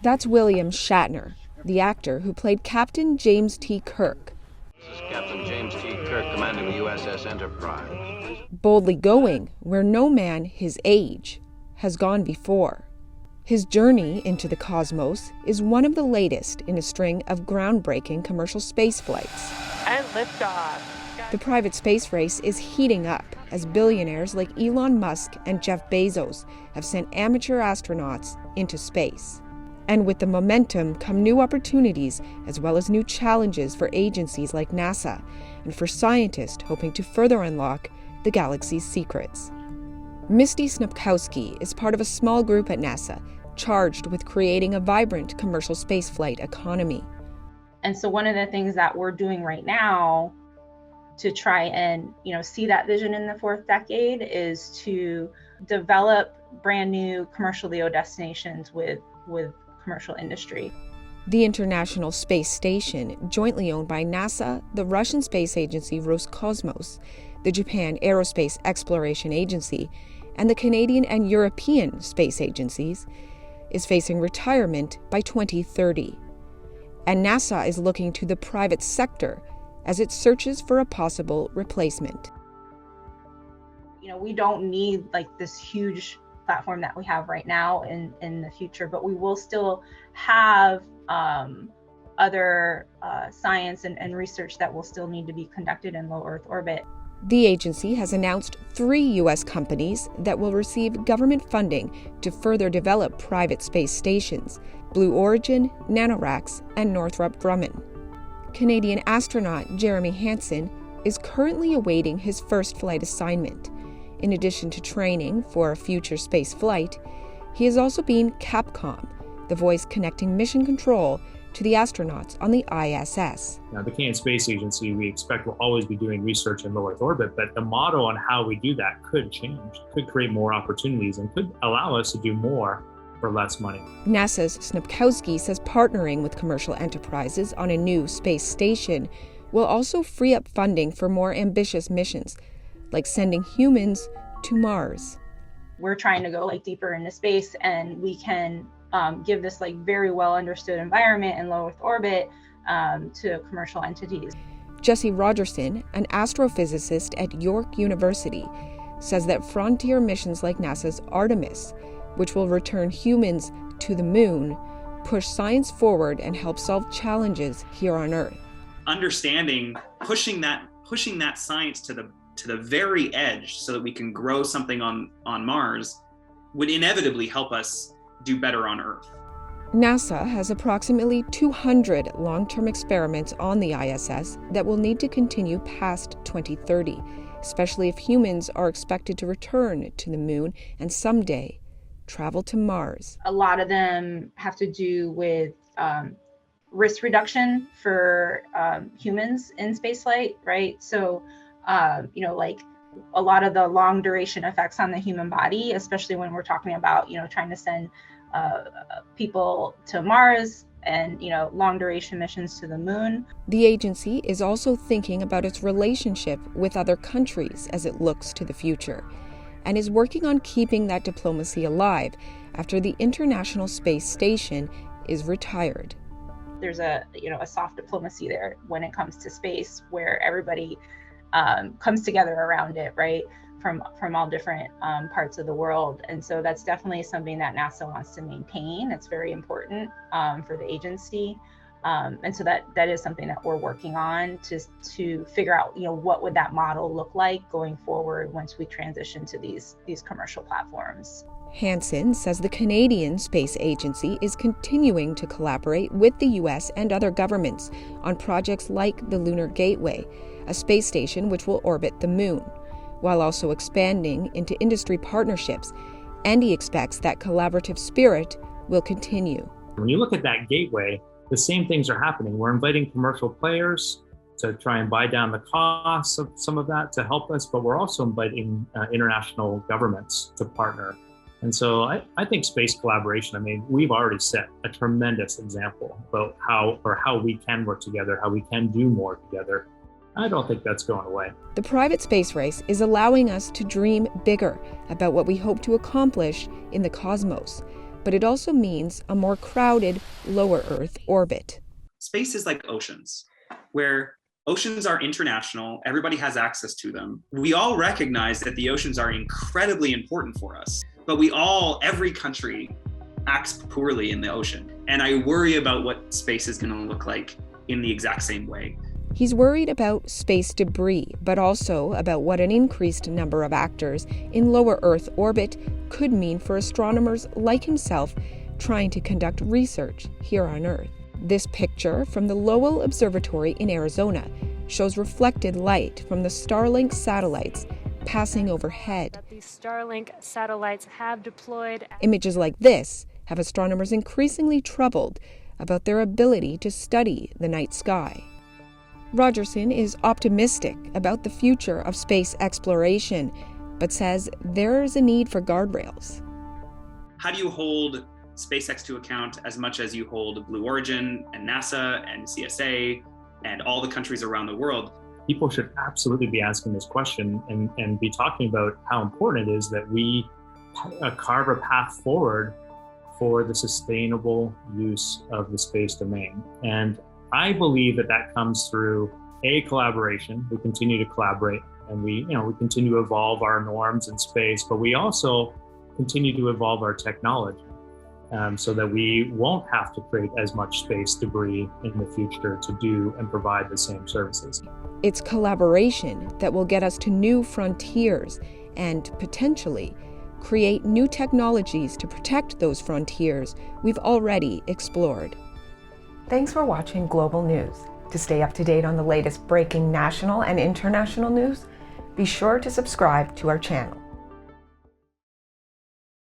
That's William Shatner, the actor who played Captain James T. Kirk. This is Captain James T. Kirk, commanding the USS Enterprise. Boldly going where no man his age has gone before. His journey into the cosmos is one of the latest in a string of groundbreaking commercial space flights. And liftoff. The private space race is heating up as billionaires like Elon Musk and Jeff Bezos have sent amateur astronauts into space. And with the momentum come new opportunities as well as new challenges for agencies like NASA and for scientists hoping to further unlock the galaxy's secrets. Misty Snupkowski is part of a small group at NASA charged with creating a vibrant commercial spaceflight economy. And so one of the things that we're doing right now to try and see that vision in the fourth decade is to develop brand new commercial LEO destinations with commercial industry. The International Space Station, jointly owned by NASA, the Russian space agency Roscosmos, the Japan Aerospace Exploration Agency, and the Canadian and European space agencies, is facing retirement by 2030. And NASA is looking to the private sector as it searches for a possible replacement. We don't need this huge platform that we have right now in the future, but we will still have other science and research that will still need to be conducted in low Earth orbit. The agency has announced 3 U.S. companies that will receive government funding to further develop private space stations: Blue Origin, Nanoracks, and Northrop Grumman. Canadian astronaut Jeremy Hansen is currently awaiting his first flight assignment. In addition to training for a future space flight, he is also being Capcom, the voice connecting mission control to the astronauts on the ISS. Now, the Canadian Space Agency, we expect, will always be doing research in low Earth orbit, but the model on how we do that could change, could create more opportunities, and could allow us to do more for less money. NASA's Snupkowski says partnering with commercial enterprises on a new space station will also free up funding for more ambitious missions, like sending humans to Mars. We're trying to go deeper into space, and we can give this very well understood environment in low Earth orbit to commercial entities. Jesse Rogerson, an astrophysicist at York University, says that frontier missions like NASA's Artemis, which will return humans to the moon, push science forward and help solve challenges here on Earth. Understanding, pushing that science to the very edge so that we can grow something on Mars would inevitably help us do better on Earth. NASA has approximately 200 long-term experiments on the ISS that will need to continue past 2030, especially if humans are expected to return to the moon and someday travel to Mars. A lot of them have to do with risk reduction for humans in spaceflight, right? So, a lot of the long duration effects on the human body, especially when we're talking about, trying to send people to Mars and, long duration missions to the moon. The agency is also thinking about its relationship with other countries as it looks to the future, and is working on keeping that diplomacy alive after the International Space Station is retired. There's a soft diplomacy there when it comes to space, where everybody comes together around it, right? From all different parts of the world. And so that's definitely something that NASA wants to maintain. It's very important for the agency. And so that is something that we're working on to figure out, what would that model look like going forward once we transition to these commercial platforms. Hansen says the Canadian Space Agency is continuing to collaborate with the U.S. and other governments on projects like the Lunar Gateway, a space station which will orbit the moon, while also expanding into industry partnerships, and he expects that collaborative spirit will continue. When you look at that gateway, the same things are happening. We're inviting commercial players to try and buy down the costs of some of that to help us, but we're also inviting international governments to partner. And so I think space collaboration, we've already set a tremendous example about how we can work together, how we can do more together. I don't think that's going away. The private space race is allowing us to dream bigger about what we hope to accomplish in the cosmos, but it also means a more crowded lower Earth orbit. Space is like oceans, where oceans are international, everybody has access to them. We all recognize that the oceans are incredibly important for us, but every country acts poorly in the ocean. And I worry about what space is going to look like in the exact same way. He's worried about space debris, but also about what an increased number of actors in lower Earth orbit could mean for astronomers like himself trying to conduct research here on Earth. This picture from the Lowell Observatory in Arizona shows reflected light from the Starlink satellites passing overhead. These Starlink satellites have deployed. Images like this have astronomers increasingly troubled about their ability to study the night sky. Rogerson is optimistic about the future of space exploration, but says there is a need for guardrails. How do you hold SpaceX to account as much as you hold Blue Origin and NASA and CSA and all the countries around the world? People should absolutely be asking this question and be talking about how important it is that we carve a path forward for the sustainable use of the space domain. And I believe that comes through collaboration. We continue to collaborate, and we continue to evolve our norms in space, but we also continue to evolve our technology so that we won't have to create as much space debris in the future to do and provide the same services. It's collaboration that will get us to new frontiers and potentially create new technologies to protect those frontiers we've already explored. Thanks for watching Global News. To stay up to date on the latest breaking national and international news, be sure to subscribe to our channel.